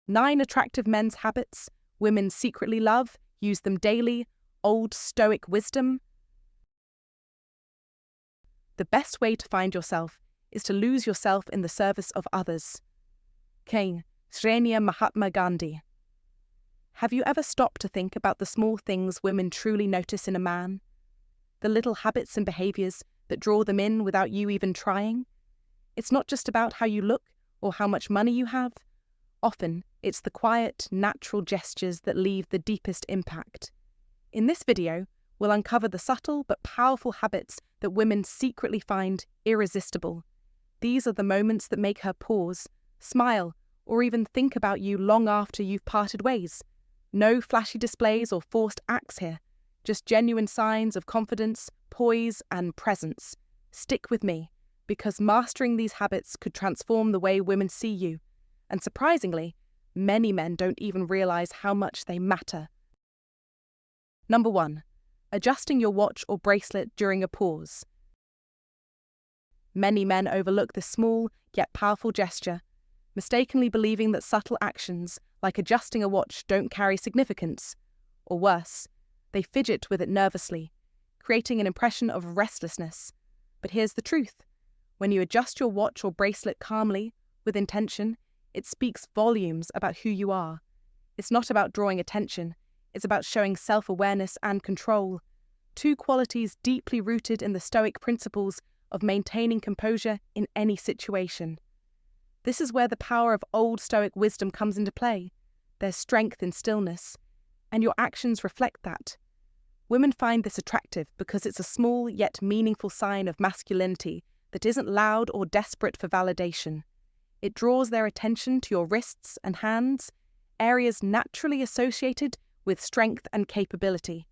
9 attractive men's habits women secretly love, use them daily, Old Stoic wisdom. The best way to find yourself is to lose yourself in the service of others. Kane, Srenia Mahatma Gandhi. Have you ever stopped to think about the small things women truly notice in a man? The little habits and behaviors that draw them in without you even trying? It's not just about how you look or how much money you have. Often, it's the quiet, natural gestures that leave the deepest impact. In this video, we'll uncover the subtle but powerful habits that women secretly find irresistible. These are the moments that make her pause, smile, or even think about you long after you've parted ways. No flashy displays or forced acts here, just genuine signs of confidence, poise, and presence. Stick with me, because mastering these habits could transform the way women see you. And surprisingly, many men don't even realize how much they matter. Number 1. Adjusting your watch or bracelet during a pause. Many men overlook this small yet powerful gesture, mistakenly believing that subtle actions like adjusting a watch don't carry significance. Or worse, they fidget with it nervously, creating an impression of restlessness. But here's the truth. When you adjust your watch or bracelet calmly, with intention, it speaks volumes about who you are. It's not about drawing attention, it's about showing self-awareness and control, 2 qualities deeply rooted in the Stoic principles of maintaining composure in any situation. This is where the power of Old Stoic wisdom comes into play. There's strength in stillness, and your actions reflect that. Women find this attractive because it's a small yet meaningful sign of masculinity that isn't loud or desperate for validation. It draws their attention to your wrists and hands, areas naturally associated with strength and capability.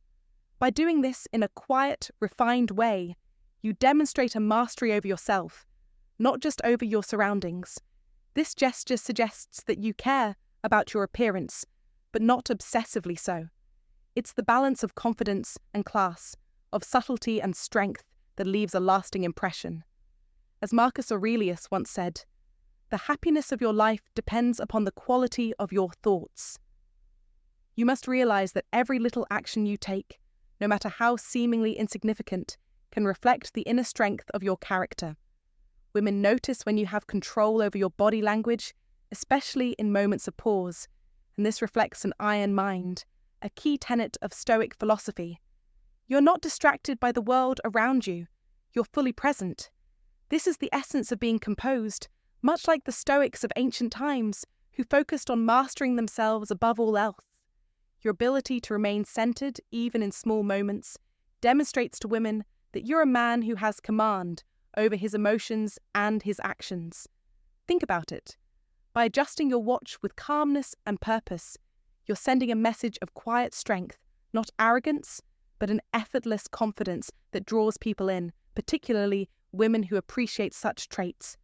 By doing this in a quiet, refined way, you demonstrate a mastery over yourself, not just over your surroundings. This gesture suggests that you care about your appearance, but not obsessively so. It's the balance of confidence and class, of subtlety and strength that leaves a lasting impression. As Marcus Aurelius once said, "The happiness of your life depends upon the quality of your thoughts." You must realize that every little action you take, no matter how seemingly insignificant, can reflect the inner strength of your character. Women notice when you have control over your body language, especially in moments of pause, and this reflects an iron mind, a key tenet of Stoic philosophy. You're not distracted by the world around you, you're fully present. This is the essence of being composed, much like the Stoics of ancient times, who focused on mastering themselves above all else. Your ability to remain centered, even in small moments, demonstrates to women that you're a man who has command over his emotions and his actions. Think about it. By adjusting your watch with calmness and purpose, you're sending a message of quiet strength, not arrogance, but an effortless confidence that draws people in, particularly women who appreciate such traits.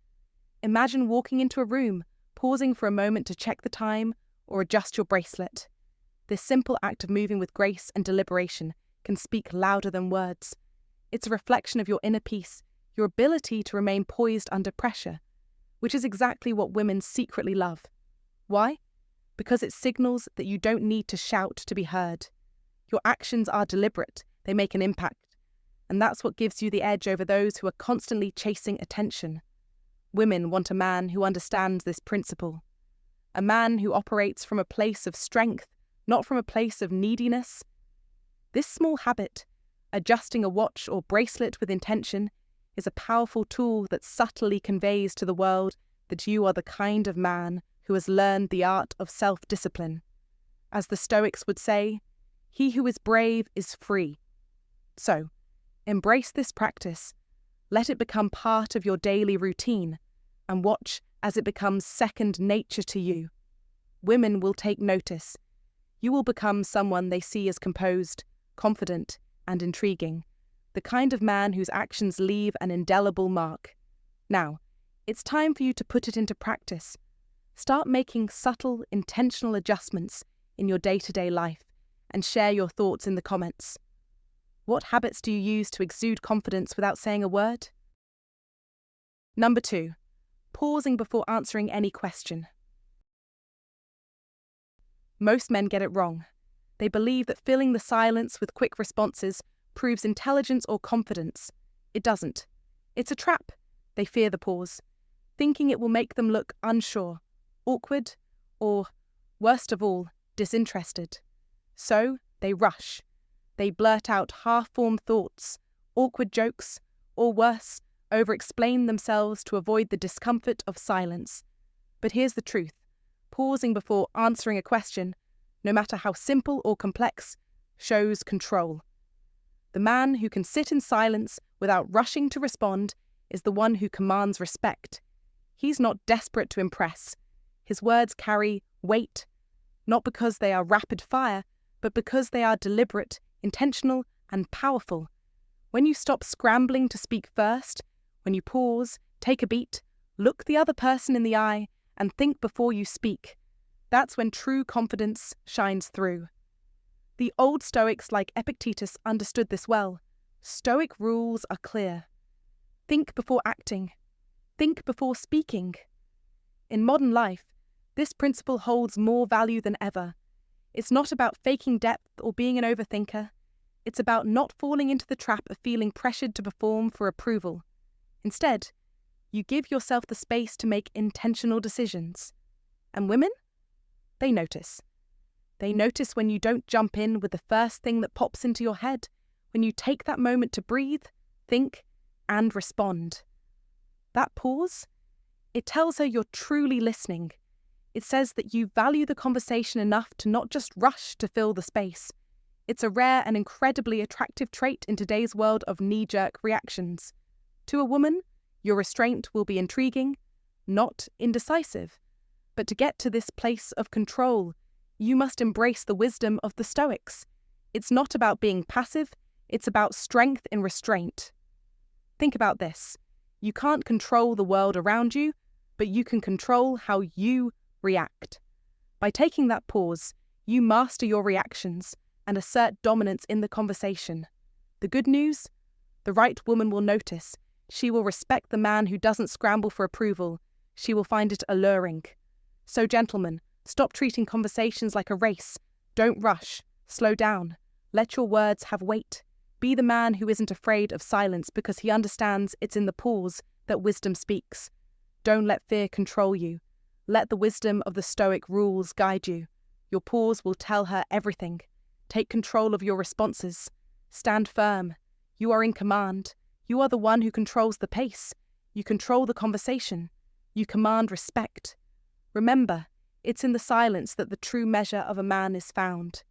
Imagine walking into a room, pausing for a moment to check the time or adjust your bracelet. This simple act of moving with grace and deliberation can speak louder than words. It's a reflection of your inner peace, your ability to remain poised under pressure, which is exactly what women secretly love. Why? Because it signals that you don't need to shout to be heard. Your actions are deliberate, they make an impact, and that's what gives you the edge over those who are constantly chasing attention. Women want a man who understands this principle, a man who operates from a place of strength, not from a place of neediness. This small habit, adjusting a watch or bracelet with intention, is a powerful tool that subtly conveys to the world that you are the kind of man who has learned the art of self-discipline. As the Stoics would say, he who is brave is free. So, embrace this practice, let it become part of your daily routine, and watch as it becomes second nature to you. Women will take notice. You will become someone they see as composed, confident, and intriguing, the kind of man whose actions leave an indelible mark. Now, it's time for you to put it into practice. Start making subtle, intentional adjustments in your day-to-day life and share your thoughts in the comments. What habits do you use to exude confidence without saying a word? Number 2, pausing before answering any question. Most men get it wrong. They believe that filling the silence with quick responses proves intelligence or confidence. It doesn't. It's a trap. They fear the pause, thinking it will make them look unsure, awkward, or, worst of all, disinterested. So, they rush. They blurt out half-formed thoughts, awkward jokes, or worse, over-explain themselves to avoid the discomfort of silence. But here's the truth. Pausing before answering a question, no matter how simple or complex, shows control. The man who can sit in silence without rushing to respond is the one who commands respect. He's not desperate to impress. His words carry weight, not because they are rapid fire, but because they are deliberate, intentional, and powerful. When you stop scrambling to speak first, when you pause, take a beat, look the other person in the eye, and think before you speak, that's when true confidence shines through. The old Stoics like Epictetus understood this well. Stoic rules are clear. Think before acting. Think before speaking. In modern life, this principle holds more value than ever. It's not about faking depth or being an overthinker. It's about not falling into the trap of feeling pressured to perform for approval. Instead, you give yourself the space to make intentional decisions. And women? They notice. They notice when you don't jump in with the first thing that pops into your head, when you take that moment to breathe, think, and respond. That pause, it tells her you're truly listening. It says that you value the conversation enough to not just rush to fill the space. It's a rare and incredibly attractive trait in today's world of knee-jerk reactions. To a woman, your restraint will be intriguing, not indecisive. But to get to this place of control, you must embrace the wisdom of the Stoics. It's not about being passive, it's about strength in restraint. Think about this. You can't control the world around you, but you can control how you react. By taking that pause, you master your reactions and assert dominance in the conversation. The good news? The right woman will notice. She will respect the man who doesn't scramble for approval. She will find it alluring. So, gentlemen, stop treating conversations like a race. Don't rush. Slow down. Let your words have weight. Be the man who isn't afraid of silence because he understands it's in the pause that wisdom speaks. Don't let fear control you. Let the wisdom of the Stoic rules guide you. Your pause will tell her everything. Take control of your responses. Stand firm. You are in command. You are the one who controls the pace. You control the conversation. You command respect. Remember, it's in the silence that the true measure of a man is found.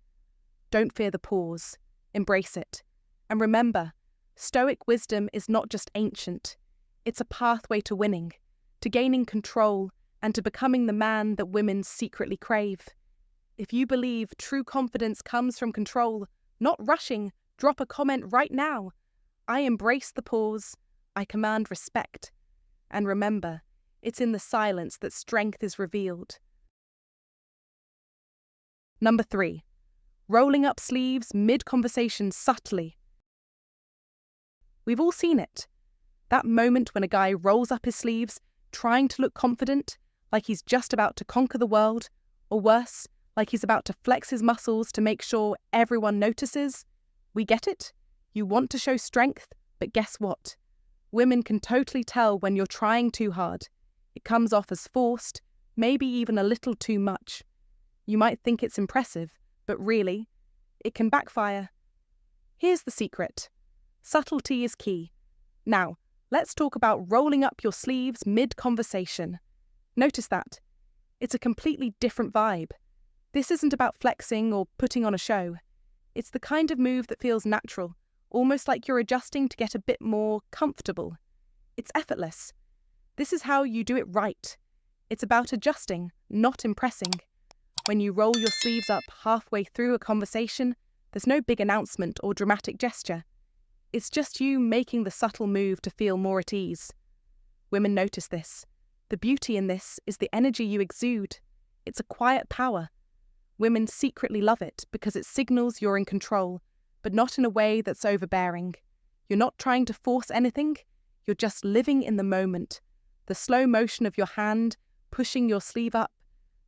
Don't fear the pause. Embrace it. And remember, Stoic wisdom is not just ancient. It's a pathway to winning, to gaining control, and to becoming the man that women secretly crave. If you believe true confidence comes from control, not rushing, drop a comment right now. I embrace the pause. I command respect. And remember, it's in the silence that strength is revealed. Number 3. Rolling up sleeves mid-conversation subtly. We've all seen it. That moment when a guy rolls up his sleeves, trying to look confident, like he's just about to conquer the world, or worse, like he's about to flex his muscles to make sure everyone notices. We get it. You want to show strength, but guess what? Women can totally tell when you're trying too hard. It comes off as forced, maybe even a little too much. You might think it's impressive, but really, it can backfire. Here's the secret. Subtlety is key. Now, let's talk about rolling up your sleeves mid-conversation. Notice that. It's a completely different vibe. This isn't about flexing or putting on a show. It's the kind of move that feels natural, almost like you're adjusting to get a bit more comfortable. It's effortless. This is how you do it right. It's about adjusting, not impressing. When you roll your sleeves up halfway through a conversation, there's no big announcement or dramatic gesture. It's just you making the subtle move to feel more at ease. Women notice this. The beauty in this is the energy you exude. It's a quiet power. Women secretly love it because it signals you're in control, but not in a way that's overbearing. You're not trying to force anything, you're just living in the moment. The slow motion of your hand pushing your sleeve up,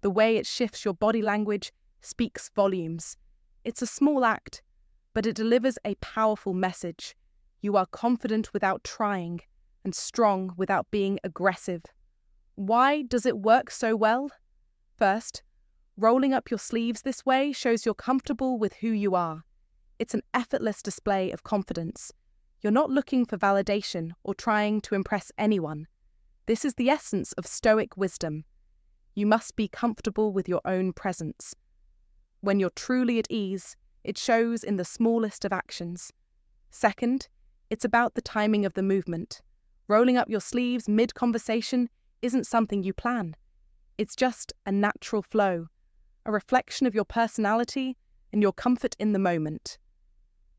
the way it shifts your body language, speaks volumes. It's a small act, but it delivers a powerful message. You are confident without trying, and strong without being aggressive. Why does it work so well? First, rolling up your sleeves this way shows you're comfortable with who you are. It's an effortless display of confidence. You're not looking for validation or trying to impress anyone. This is the essence of Stoic wisdom. You must be comfortable with your own presence. When you're truly at ease, it shows in the smallest of actions. Second, it's about the timing of the movement. Rolling up your sleeves mid-conversation isn't something you plan. It's just a natural flow, a reflection of your personality and your comfort in the moment.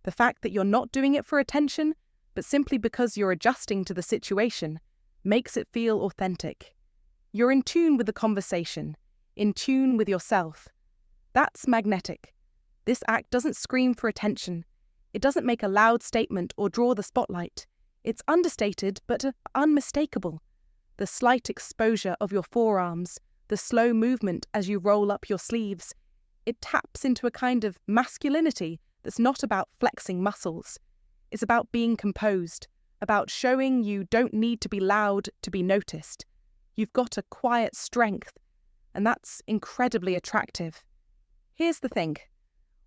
The fact that you're not doing it for attention, but simply because you're adjusting to the situation, makes it feel authentic. You're in tune with the conversation, in tune with yourself. That's magnetic. This act doesn't scream for attention. It doesn't make a loud statement or draw the spotlight. It's understated but unmistakable. The slight exposure of your forearms, the slow movement as you roll up your sleeves, it taps into a kind of masculinity that's not about flexing muscles. It's about being composed, about showing you don't need to be loud to be noticed. You've got a quiet strength, and that's incredibly attractive. Here's the thing.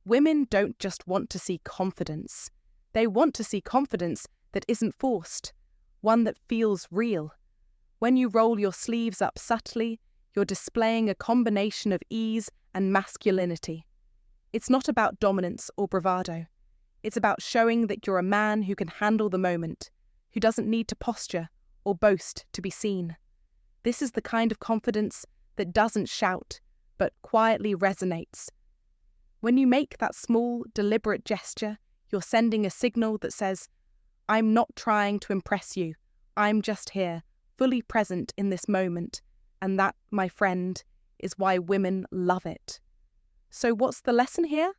Women don't just want to see confidence. They want to see confidence that isn't forced, one that feels real. When you roll your sleeves up subtly, you're displaying a combination of ease and masculinity. It's not about dominance or bravado. It's about showing that you're a man who can handle the moment, who doesn't need to posture or boast to be seen. This is the kind of confidence that doesn't shout, but quietly resonates. When you make that small, deliberate gesture, you're sending a signal that says, I'm not trying to impress you. I'm just here, fully present in this moment. And that, my friend, is why women love it. So what's the lesson here?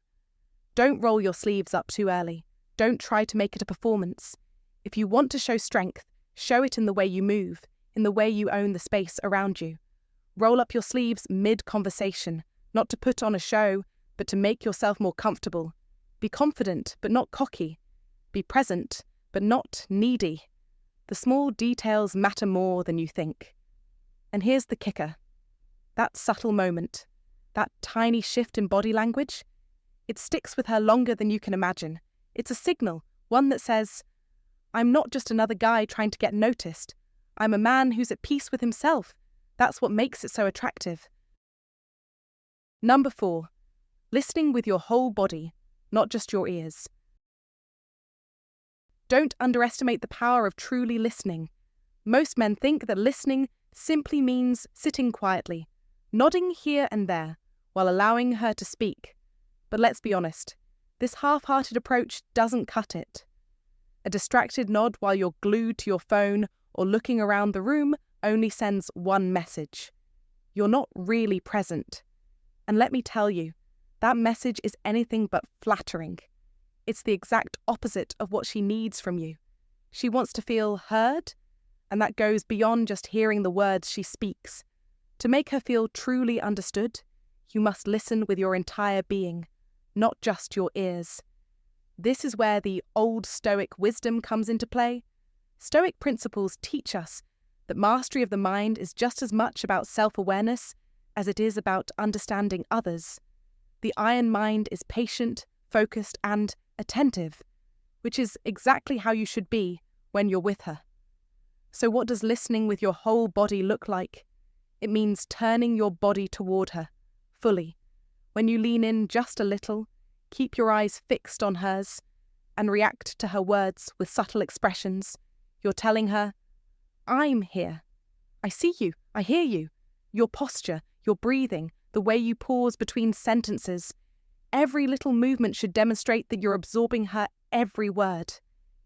Don't roll your sleeves up too early. Don't try to make it a performance. If you want to show strength, show it in the way you move, in the way you own the space around you. Roll up your sleeves mid-conversation, not to put on a show, but to make yourself more comfortable. Be confident, but not cocky. Be present, but not needy. The small details matter more than you think. And here's the kicker. That subtle moment, that tiny shift in body language, it sticks with her longer than you can imagine. It's a signal, one that says, I'm not just another guy trying to get noticed. I'm a man who's at peace with himself. That's what makes it so attractive. Number 4, listening with your whole body, not just your ears. Don't underestimate the power of truly listening. Most men think that listening simply means sitting quietly, nodding here and there, while allowing her to speak. But let's be honest, this half-hearted approach doesn't cut it. A distracted nod while you're glued to your phone or looking around the room only sends one message. You're not really present. And let me tell you, that message is anything but flattering. It's the exact opposite of what she needs from you. She wants to feel heard, and that goes beyond just hearing the words she speaks. To make her feel truly understood, you must listen with your entire being, not just your ears. This is where the Old Stoic wisdom comes into play. Stoic principles teach us that mastery of the mind is just as much about self-awareness as it is about understanding others. The iron mind is patient, focused, and attentive, which is exactly how you should be when you're with her. So what does listening with your whole body look like? It means turning your body toward her, fully. When you lean in just a little, keep your eyes fixed on hers, and react to her words with subtle expressions. You're telling her, I'm here. I see you. I hear you. Your posture, your breathing, the way you pause between sentences. Every little movement should demonstrate that you're absorbing her every word.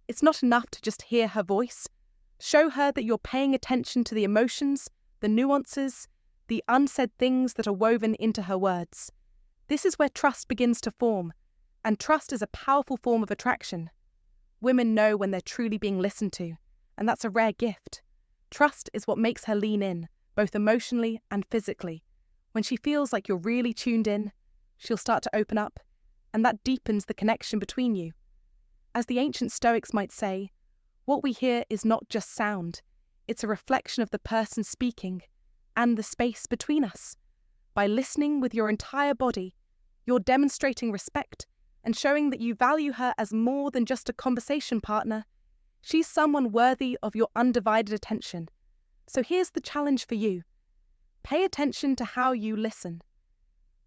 It's not enough to just hear her voice. Show her that you're paying attention to the emotions, the nuances, the unsaid things that are woven into her words. This is where trust begins to form, and trust is a powerful form of attraction. Women know when they're truly being listened to, and that's a rare gift. Trust is what makes her lean in, both emotionally and physically. When she feels like you're really tuned in, she'll start to open up, and that deepens the connection between you. As the ancient Stoics might say, what we hear is not just sound, it's a reflection of the person speaking and the space between us. By listening with your entire body, you're demonstrating respect and showing that you value her as more than just a conversation partner. She's someone worthy of your undivided attention. So here's the challenge for you. Pay attention to how you listen.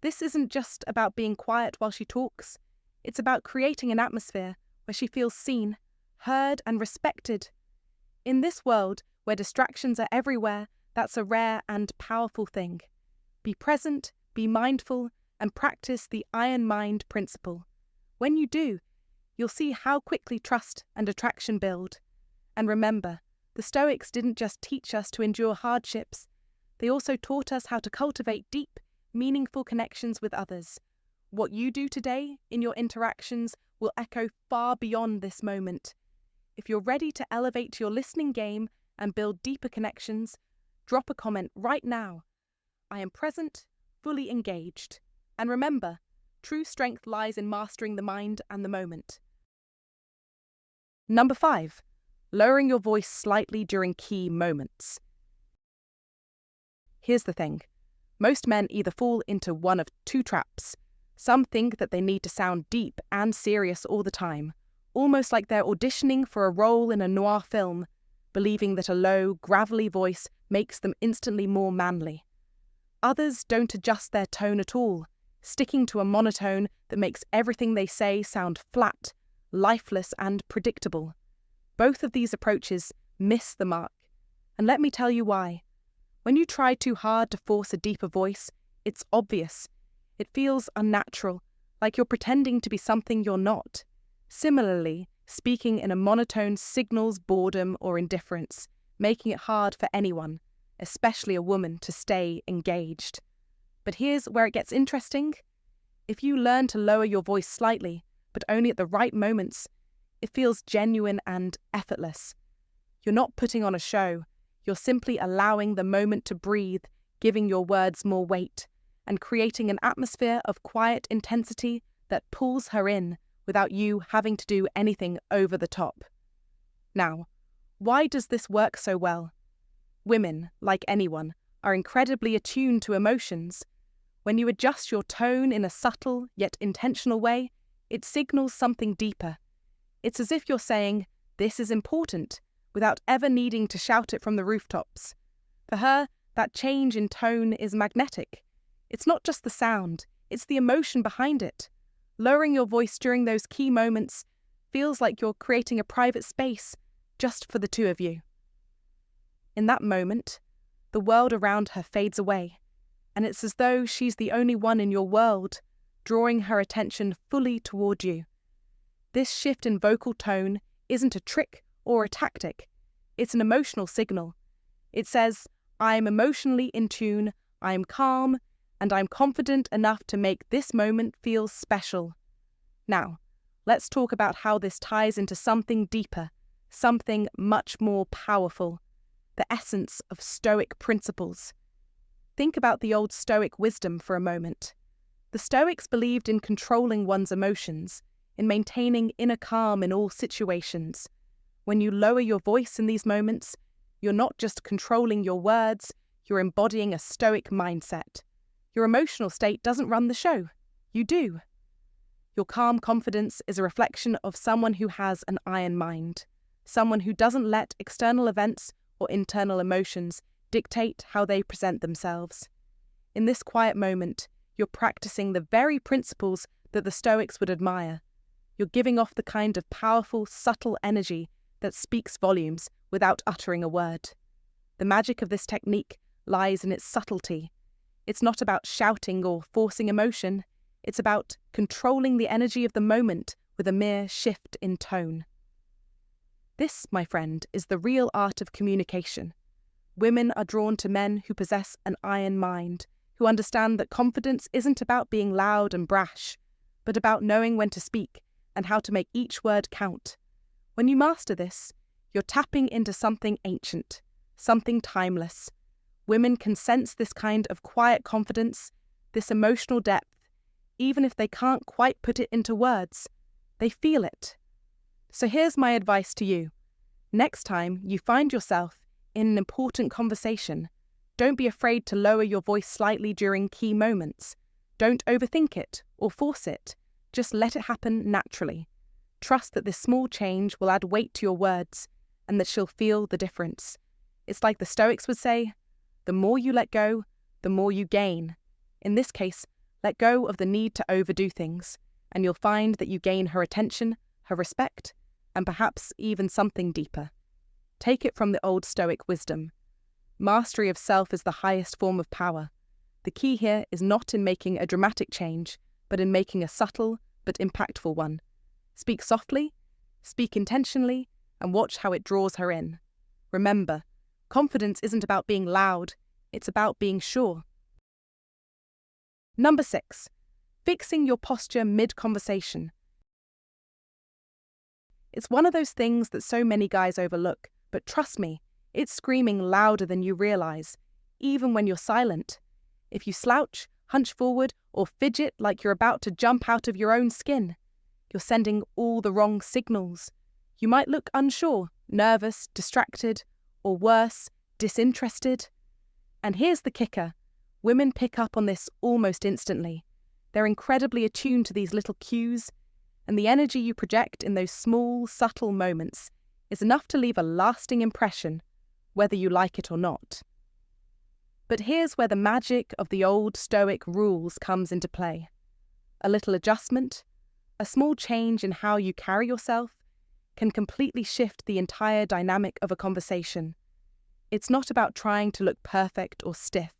This isn't just about being quiet while she talks. It's about creating an atmosphere where she feels seen, heard, and respected. In this world where distractions are everywhere, that's a rare and powerful thing. Be present, be mindful, and practice the iron mind principle. When you do, you'll see how quickly trust and attraction build. And remember, the Stoics didn't just teach us to endure hardships, they also taught us how to cultivate deep, meaningful connections with others. What you do today in your interactions will echo far beyond this moment. If you're ready to elevate your listening game and build deeper connections, drop a comment right now. I am present, fully engaged. And remember, true strength lies in mastering the mind and the moment. Number 5. Lowering your voice slightly during key moments. Here's the thing. Most men either fall into one of two traps. Some think that they need to sound deep and serious all the time, almost like they're auditioning for a role in a noir film, believing that a low, gravelly voice makes them instantly more manly. Others don't adjust their tone at all, sticking to a monotone that makes everything they say sound flat, lifeless, and predictable. Both of these approaches miss the mark, and let me tell you why. When you try too hard to force a deeper voice, it's obvious. It feels unnatural, like you're pretending to be something you're not. Similarly, speaking in a monotone signals boredom or indifference, making it hard for anyone, especially a woman, to stay engaged. But here's where it gets interesting. If you learn to lower your voice slightly, but only at the right moments, it feels genuine and effortless. You're not putting on a show. You're simply allowing the moment to breathe, giving your words more weight, and creating an atmosphere of quiet intensity that pulls her in without you having to do anything over the top. Now, why does this work so well? Women, like anyone, are incredibly attuned to emotions. When you adjust your tone in a subtle yet intentional way, it signals something deeper. It's as if you're saying, "This is important," without ever needing to shout it from the rooftops. For her, that change in tone is magnetic. It's not just the sound, it's the emotion behind it. Lowering your voice during those key moments feels like you're creating a private space just for the two of you. In that moment, the world around her fades away, and it's as though she's the only one in your world, drawing her attention fully toward you. This shift in vocal tone isn't a trick or a tactic, it's an emotional signal. It says, "I'm emotionally in tune, I'm calm, and I'm confident enough to make this moment feel special." Now, let's talk about how this ties into something deeper, something much more powerful, the essence of Stoic principles. Think about the Old Stoic wisdom for a moment. The Stoics believed in controlling one's emotions, in maintaining inner calm in all situations. When you lower your voice in these moments, you're not just controlling your words, you're embodying a Stoic mindset. Your emotional state doesn't run the show. You do. Your calm confidence is a reflection of someone who has an iron mind, someone who doesn't let external events or internal emotions dictate how they present themselves. In this quiet moment, you're practicing the very principles that the Stoics would admire. You're giving off the kind of powerful, subtle energy that speaks volumes without uttering a word. The magic of this technique lies in its subtlety. It's not about shouting or forcing emotion. It's about controlling the energy of the moment with a mere shift in tone. This, my friend, is the real art of communication. Women are drawn to men who possess an iron mind, who understand that confidence isn't about being loud and brash, but about knowing when to speak and how to make each word count. When you master this, you're tapping into something ancient, something timeless. Women can sense this kind of quiet confidence, this emotional depth, even if they can't quite put it into words. They feel it. So here's my advice to you. Next time you find yourself in an important conversation, don't be afraid to lower your voice slightly during key moments. Don't overthink it or force it. Just let it happen naturally. Trust that this small change will add weight to your words and that she'll feel the difference. It's like the Stoics would say, the more you let go, the more you gain. In this case, let go of the need to overdo things, and you'll find that you gain her attention, her respect, and perhaps even something deeper. Take it from the Old Stoic wisdom. Mastery of self is the highest form of power. The key here is not in making a dramatic change, but in making a subtle but impactful one. Speak softly, speak intentionally, and watch how it draws her in. Remember, confidence isn't about being loud, it's about being sure. Number 6. Fixing your posture mid-conversation. It's one of those things that so many guys overlook, but trust me, it's screaming louder than you realize, even when you're silent. If you slouch, hunch forward, or fidget like you're about to jump out of your own skin, you're sending all the wrong signals. You might look unsure, nervous, distracted, or worse, disinterested. And here's the kicker. Women pick up on this almost instantly. They're incredibly attuned to these little cues, and the energy you project in those small, subtle moments is enough to leave a lasting impression, whether you like it or not. But here's where the magic of the old Stoic rules comes into play. A little adjustment, a small change in how you carry yourself, can completely shift the entire dynamic of a conversation. It's not about trying to look perfect or stiff,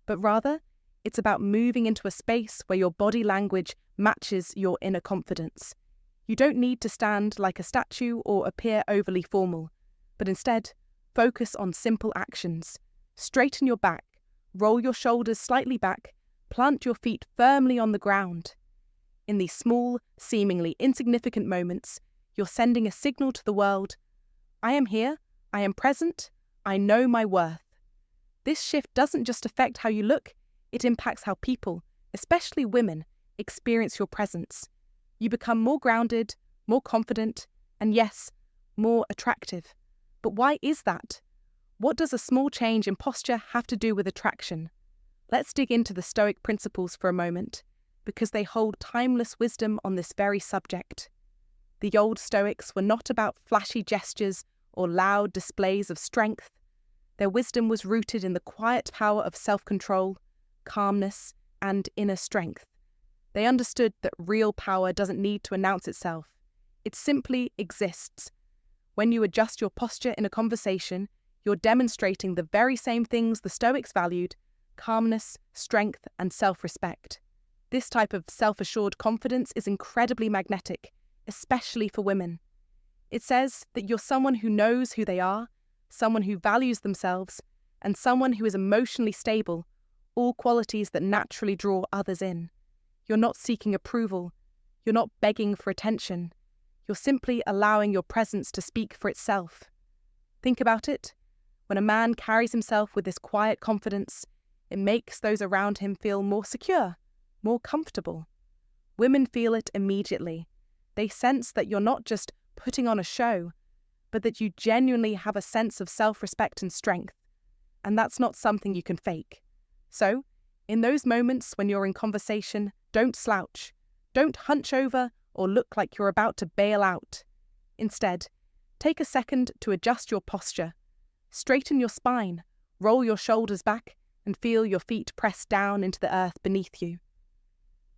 but rather, it's about moving into a space where your body language matches your inner confidence. You don't need to stand like a statue or appear overly formal, but instead, focus on simple actions. Straighten your back, roll your shoulders slightly back, plant your feet firmly on the ground. In these small, seemingly insignificant moments, you're sending a signal to the world. I am here, I am present, I know my worth. This shift doesn't just affect how you look, it impacts how people, especially women, experience your presence. You become more grounded, more confident, and yes, more attractive. But why is that? What does a small change in posture have to do with attraction? Let's dig into the Stoic principles for a moment, because they hold timeless wisdom on this very subject. The old Stoics were not about flashy gestures or loud displays of strength. Their wisdom was rooted in the quiet power of self-control, calmness, and inner strength. They understood that real power doesn't need to announce itself. It simply exists. When you adjust your posture in a conversation, you're demonstrating the very same things the Stoics valued: calmness, strength, and self-respect. This type of self-assured confidence is incredibly magnetic, especially for women. It says that you're someone who knows who they are, someone who values themselves, and someone who is emotionally stable, all qualities that naturally draw others in. You're not seeking approval. You're not begging for attention. You're simply allowing your presence to speak for itself. Think about it. When a man carries himself with this quiet confidence, it makes those around him feel more secure, more comfortable. Women feel it immediately. They sense that you're not just putting on a show, but that you genuinely have a sense of self-respect and strength. And that's not something you can fake. So, in those moments when you're in conversation, don't slouch. Don't hunch over or look like you're about to bail out. Instead, take a second to adjust your posture. Straighten your spine, roll your shoulders back, and feel your feet press down into the earth beneath you.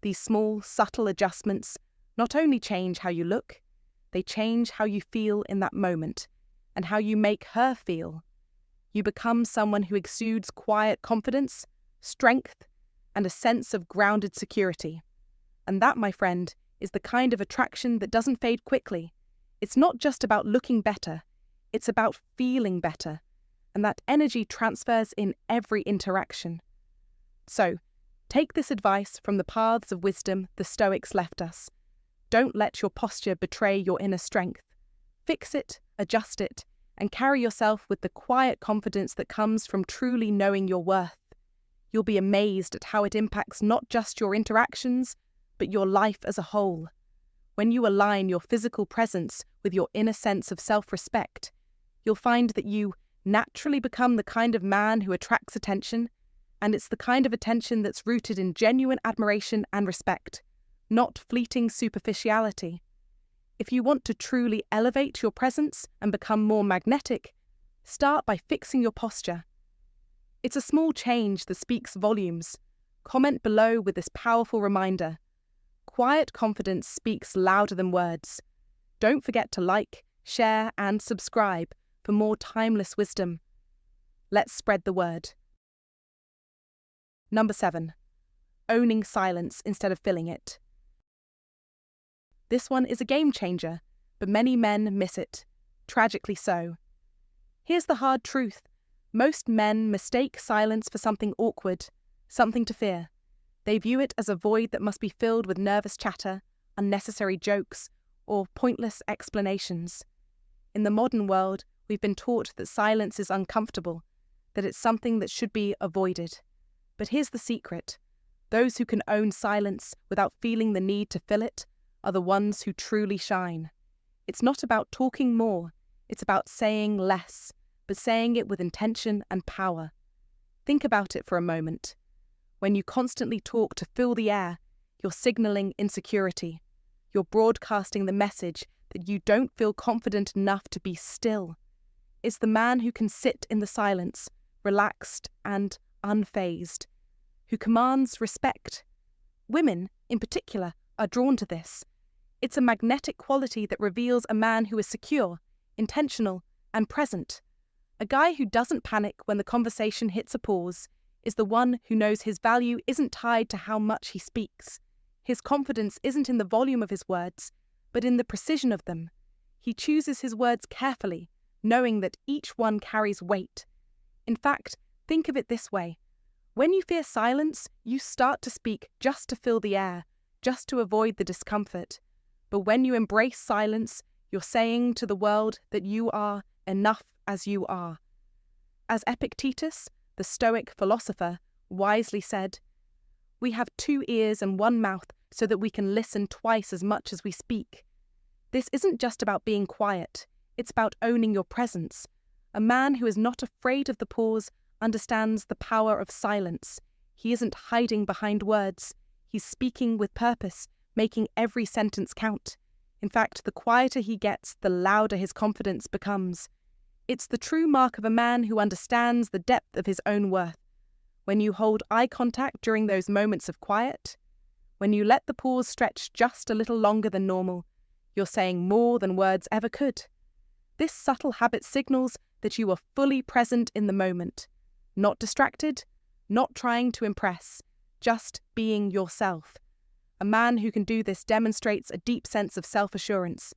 These small, subtle adjustments not only change how you look, they change how you feel in that moment and how you make her feel. You become someone who exudes quiet confidence, strength, and a sense of grounded security. And that, my friend, is the kind of attraction that doesn't fade quickly. It's not just about looking better, it's about feeling better, and that energy transfers in every interaction. So, take this advice from the paths of wisdom the Stoics left us. Don't let your posture betray your inner strength. Fix it, adjust it, and carry yourself with the quiet confidence that comes from truly knowing your worth. You'll be amazed at how it impacts not just your interactions, but your life as a whole. When you align your physical presence with your inner sense of self-respect, you'll find that you naturally become the kind of man who attracts attention, and it's the kind of attention that's rooted in genuine admiration and respect, not fleeting superficiality. If you want to truly elevate your presence and become more magnetic, start by fixing your posture. It's a small change that speaks volumes. Comment below with this powerful reminder. Quiet confidence speaks louder than words. Don't forget to like, share, and subscribe for more timeless wisdom. Let's spread the word. Number 7. Owning silence instead of filling it. This one is a game changer, but many men miss it. Tragically so. Here's the hard truth. Most men mistake silence for something awkward, something to fear. They view it as a void that must be filled with nervous chatter, unnecessary jokes, or pointless explanations. In the modern world, we've been taught that silence is uncomfortable, that it's something that should be avoided. But here's the secret. Those who can own silence without feeling the need to fill it are the ones who truly shine. It's not about talking more, it's about saying less, but saying it with intention and power. Think about it for a moment. When you constantly talk to fill the air, you're signaling insecurity. You're broadcasting the message that you don't feel confident enough to be still. It's the man who can sit in the silence, relaxed and unfazed, who commands respect. Women, in particular, are drawn to this. It's a magnetic quality that reveals a man who is secure, intentional, and present. A guy who doesn't panic when the conversation hits a pause is the one who knows his value isn't tied to how much he speaks. His confidence isn't in the volume of his words, but in the precision of them. He chooses his words carefully, knowing that each one carries weight. In fact, think of it this way. When you fear silence, you start to speak just to fill the air, just to avoid the discomfort. But when you embrace silence, you're saying to the world that you are enough as you are. As Epictetus, the Stoic philosopher, wisely said, "We have 2 ears and 1 mouth so that we can listen twice as much as we speak." This isn't just about being quiet, it's about owning your presence. A man who is not afraid of the pause understands the power of silence. He isn't hiding behind words. He's speaking with purpose, making every sentence count. In fact, the quieter he gets, the louder his confidence becomes. It's the true mark of a man who understands the depth of his own worth. When you hold eye contact during those moments of quiet, when you let the pause stretch just a little longer than normal, you're saying more than words ever could. This subtle habit signals that you are fully present in the moment, not distracted, not trying to impress, just being yourself. A man who can do this demonstrates a deep sense of self-assurance.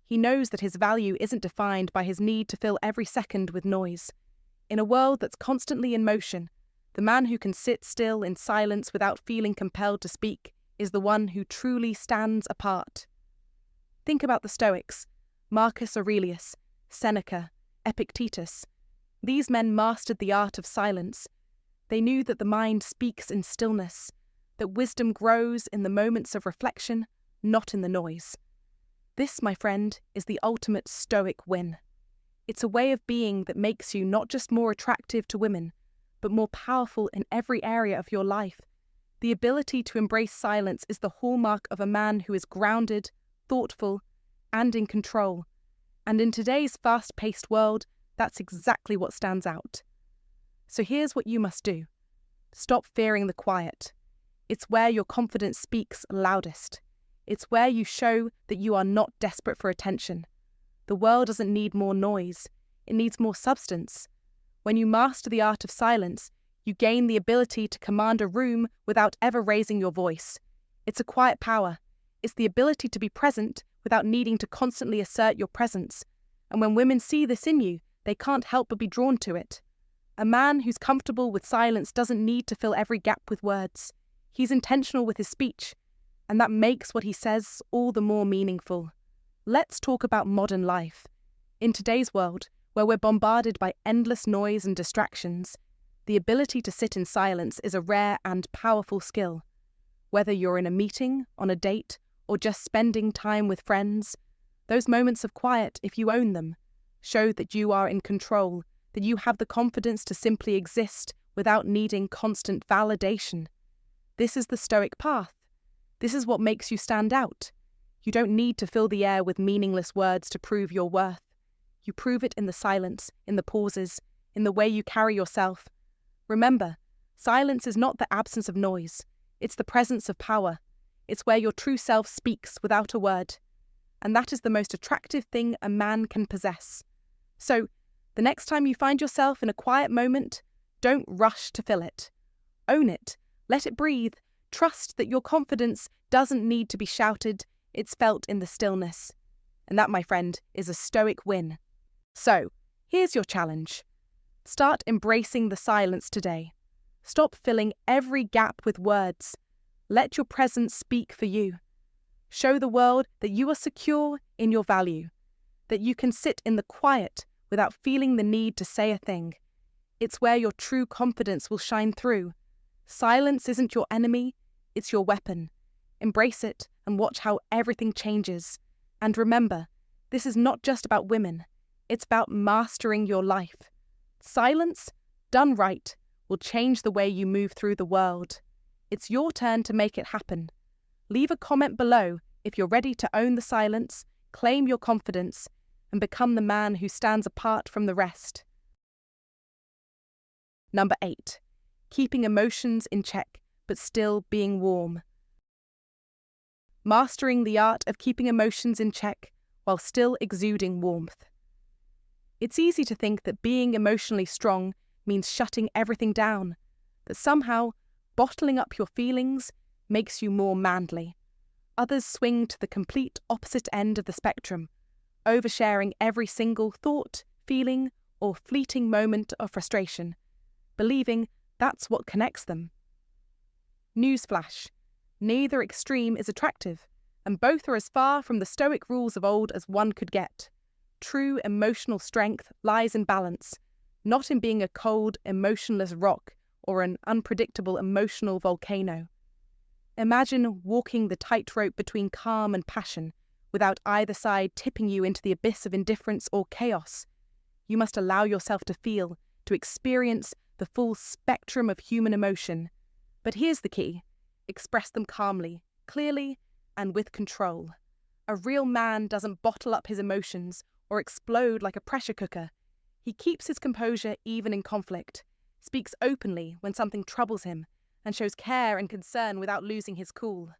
He knows that his value isn't defined by his need to fill every second with noise. In a world that's constantly in motion, the man who can sit still in silence without feeling compelled to speak is the one who truly stands apart. Think about the Stoics, Marcus Aurelius, Seneca, Epictetus. These men mastered the art of silence. They knew that the mind speaks in stillness, that wisdom grows in the moments of reflection, not in the noise. This, my friend, is the ultimate Stoic win. It's a way of being that makes you not just more attractive to women, but more powerful in every area of your life. The ability to embrace silence is the hallmark of a man who is grounded, thoughtful, and in control. And in today's fast-paced world, that's exactly what stands out. So here's what you must do. Stop fearing the quiet. It's where your confidence speaks loudest. It's where you show that you are not desperate for attention. The world doesn't need more noise. It needs more substance. When you master the art of silence, you gain the ability to command a room without ever raising your voice. It's a quiet power. It's the ability to be present without needing to constantly assert your presence. And when women see this in you, they can't help but be drawn to it. A man who's comfortable with silence doesn't need to fill every gap with words. He's intentional with his speech, and that makes what he says all the more meaningful. Let's talk about modern life. In today's world, where we're bombarded by endless noise and distractions, the ability to sit in silence is a rare and powerful skill. Whether you're in a meeting, on a date, or just spending time with friends, those moments of quiet, if you own them, show that you are in control, that you have the confidence to simply exist without needing constant validation. This is the Stoic path. This is what makes you stand out. You don't need to fill the air with meaningless words to prove your worth. You prove it in the silence, in the pauses, in the way you carry yourself. Remember, silence is not the absence of noise. It's the presence of power. It's where your true self speaks without a word. And that is the most attractive thing a man can possess. So, the next time you find yourself in a quiet moment, don't rush to fill it. Own it. Let it breathe. Trust that your confidence doesn't need to be shouted. It's felt in the stillness. And that, my friend, is a Stoic win. So, here's your challenge. Start embracing the silence today. Stop filling every gap with words. Let your presence speak for you. Show the world that you are secure in your value, that you can sit in the quiet without feeling the need to say a thing. It's where your true confidence will shine through. Silence isn't your enemy, it's your weapon. Embrace it and watch how everything changes. And remember, this is not just about women. It's about mastering your life. Silence, done right, will change the way you move through the world. It's your turn to make it happen. Leave a comment below if you're ready to own the silence, claim your confidence, and become the man who stands apart from the rest. Number 8. Keeping emotions in check, but still being warm. Mastering the art of keeping emotions in check while still exuding warmth. It's easy to think that being emotionally strong means shutting everything down, that somehow bottling up your feelings makes you more manly. Others swing to the complete opposite end of the spectrum, oversharing every single thought, feeling, or fleeting moment of frustration, believing that's what connects them. Newsflash: neither extreme is attractive, and both are as far from the Stoic rules of old as one could get. True emotional strength lies in balance, not in being a cold, emotionless rock or an unpredictable emotional volcano. Imagine walking the tightrope between calm and passion, without either side tipping you into the abyss of indifference or chaos. You must allow yourself to feel, to experience the full spectrum of human emotion. But here's the key: express them calmly, clearly, and with control. A real man doesn't bottle up his emotions or explode like a pressure cooker. He keeps his composure even in conflict, speaks openly when something troubles him, and shows care and concern without losing his cool.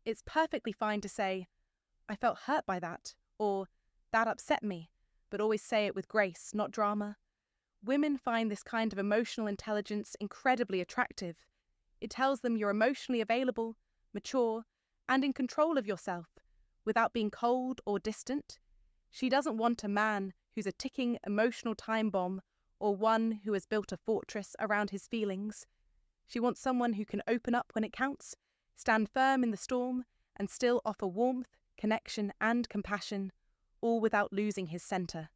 It's perfectly fine to say, "I felt hurt by that," or "that upset me," but always say it with grace, not drama. Women find this kind of emotional intelligence incredibly attractive. It tells them you're emotionally available, mature, and in control of yourself, without being cold or distant. She doesn't want a man who's a ticking emotional time bomb or one who has built a fortress around his feelings. She wants someone who can open up when it counts, stand firm in the storm, and still offer warmth, connection, and compassion, all without losing his center.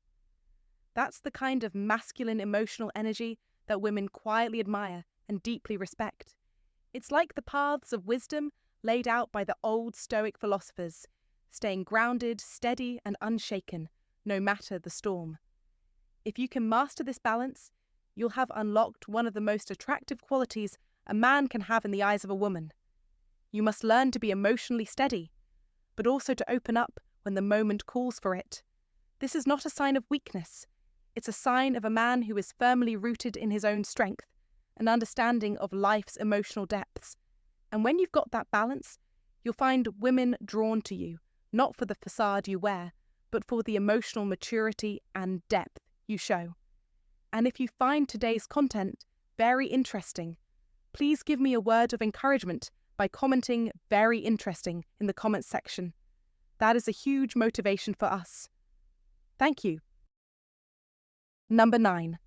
That's the kind of masculine emotional energy that women quietly admire and deeply respect. It's like the paths of wisdom laid out by the old Stoic philosophers, staying grounded, steady, and unshaken, no matter the storm. If you can master this balance, you'll have unlocked one of the most attractive qualities a man can have in the eyes of a woman. You must learn to be emotionally steady, but also to open up when the moment calls for it. This is not a sign of weakness. It's a sign of a man who is firmly rooted in his own strength, an understanding of life's emotional depths. And when you've got that balance, you'll find women drawn to you, not for the facade you wear, but for the emotional maturity and depth you show. And if you find today's content very interesting, please give me a word of encouragement by commenting "very interesting" in the comments section. That is a huge motivation for us. Thank you. Number 9.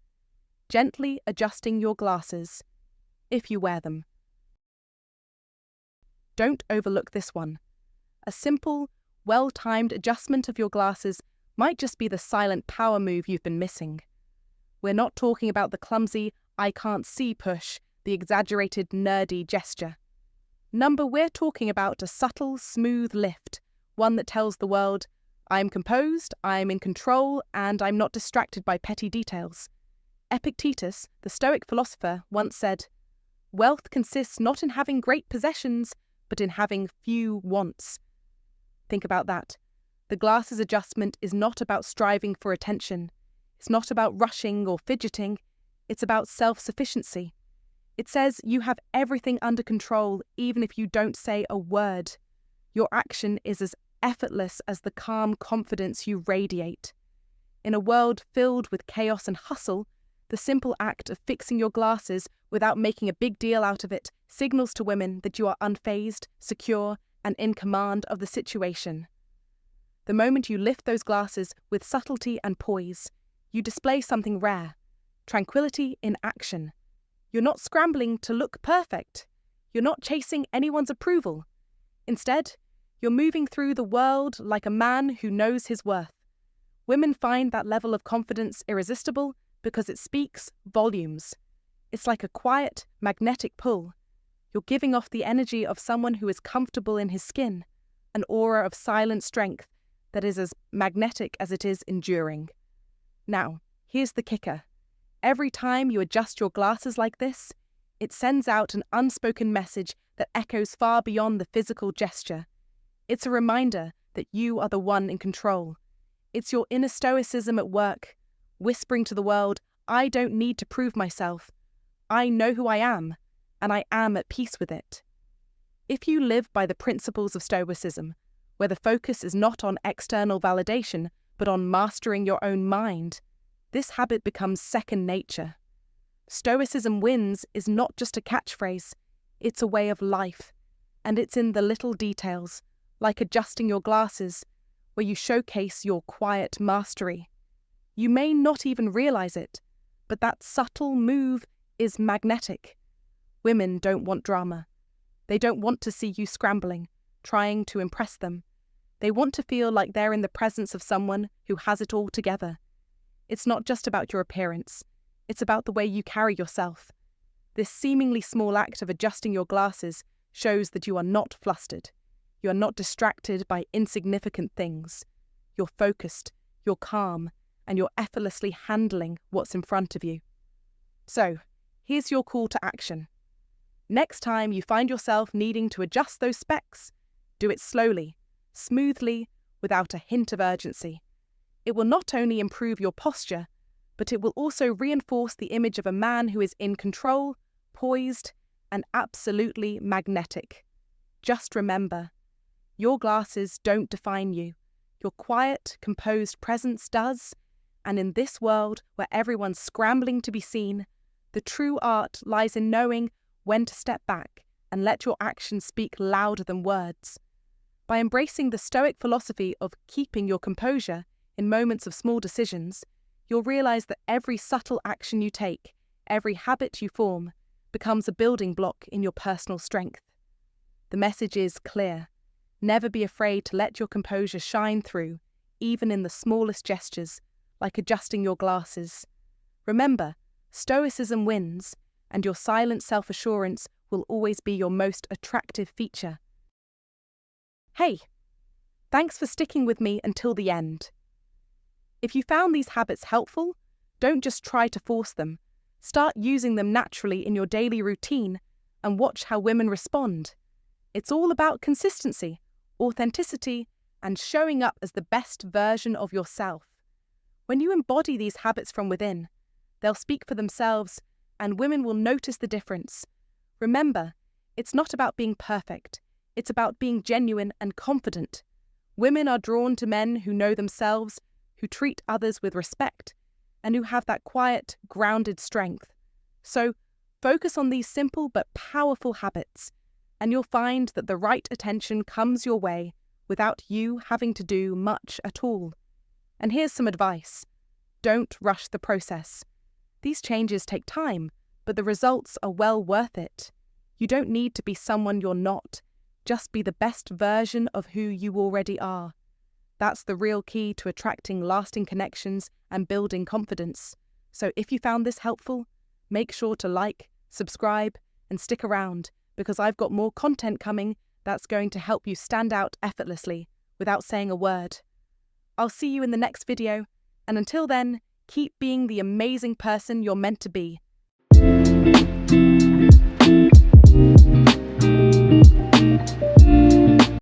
Gently adjusting your glasses, if you wear them. Don't overlook this one. A simple, well-timed adjustment of your glasses might just be the silent power move you've been missing. We're not talking about the clumsy "I can't see" push, the exaggerated nerdy gesture. We're talking about a subtle, smooth lift, one that tells the world, I'm composed, I'm in control, and I'm not distracted by petty details. Epictetus, the Stoic philosopher, once said, wealth consists not in having great possessions, but in having few wants. Think about that. The glasses adjustment is not about striving for attention. It's not about rushing or fidgeting. It's about self-sufficiency. It says you have everything under control even if you don't say a word. Your action is as effortless as the calm confidence you radiate. In a world filled with chaos and hustle, the simple act of fixing your glasses without making a big deal out of it signals to women that you are unfazed, secure, and in command of the situation. The moment you lift those glasses with subtlety and poise, you display something rare, tranquility in action. You're not scrambling to look perfect. You're not chasing anyone's approval. Instead, you're moving through the world like a man who knows his worth. Women find that level of confidence irresistible because it speaks volumes. It's like a quiet, magnetic pull. You're giving off the energy of someone who is comfortable in his skin, an aura of silent strength that is as magnetic as it is enduring. Now, here's the kicker. Every time you adjust your glasses like this, it sends out an unspoken message that echoes far beyond the physical gesture. It's a reminder that you are the one in control. It's your inner stoicism at work, whispering to the world, I don't need to prove myself. I know who I am, and I am at peace with it. If you live by the principles of Stoicism, where the focus is not on external validation, but on mastering your own mind, this habit becomes second nature. Stoicism wins is not just a catchphrase, it's a way of life, and it's in the little details, like adjusting your glasses, where you showcase your quiet mastery. You may not even realize it, but that subtle move is magnetic. Women don't want drama. They don't want to see you scrambling, trying to impress them. They want to feel like they're in the presence of someone who has it all together. It's not just about your appearance. It's about the way you carry yourself. This seemingly small act of adjusting your glasses shows that you are not flustered. You are not distracted by insignificant things. You're focused, you're calm, and you're effortlessly handling what's in front of you. So, here's your call to action. Next time you find yourself needing to adjust those specs, do it slowly, smoothly, without a hint of urgency. It will not only improve your posture, but it will also reinforce the image of a man who is in control, poised, and absolutely magnetic. Just remember, your glasses don't define you. Your quiet, composed presence does, and in this world where everyone's scrambling to be seen, the true art lies in knowing when to step back and let your actions speak louder than words. By embracing the Stoic philosophy of keeping your composure in moments of small decisions, you'll realize that every subtle action you take, every habit you form, becomes a building block in your personal strength. The message is clear. Never be afraid to let your composure shine through, even in the smallest gestures, like adjusting your glasses. Remember, Stoicism wins, and your silent self-assurance will always be your most attractive feature. Hey, thanks for sticking with me until the end. If you found these habits helpful, don't just try to force them. Start using them naturally in your daily routine and watch how women respond. It's all about consistency, authenticity, and showing up as the best version of yourself. When you embody these habits from within, they'll speak for themselves, and women will notice the difference. Remember, it's not about being perfect. It's about being genuine and confident. Women are drawn to men who know themselves, who treat others with respect, and who have that quiet, grounded strength. So, focus on these simple but powerful habits, and you'll find that the right attention comes your way without you having to do much at all. And here's some advice. Don't rush the process. These changes take time, but the results are well worth it. You don't need to be someone you're not. Just be the best version of who you already are. That's the real key to attracting lasting connections and building confidence. So if you found this helpful, make sure to like, subscribe, and stick around, because I've got more content coming that's going to help you stand out effortlessly without saying a word. I'll see you in the next video, and until then, keep being the amazing person you're meant to be.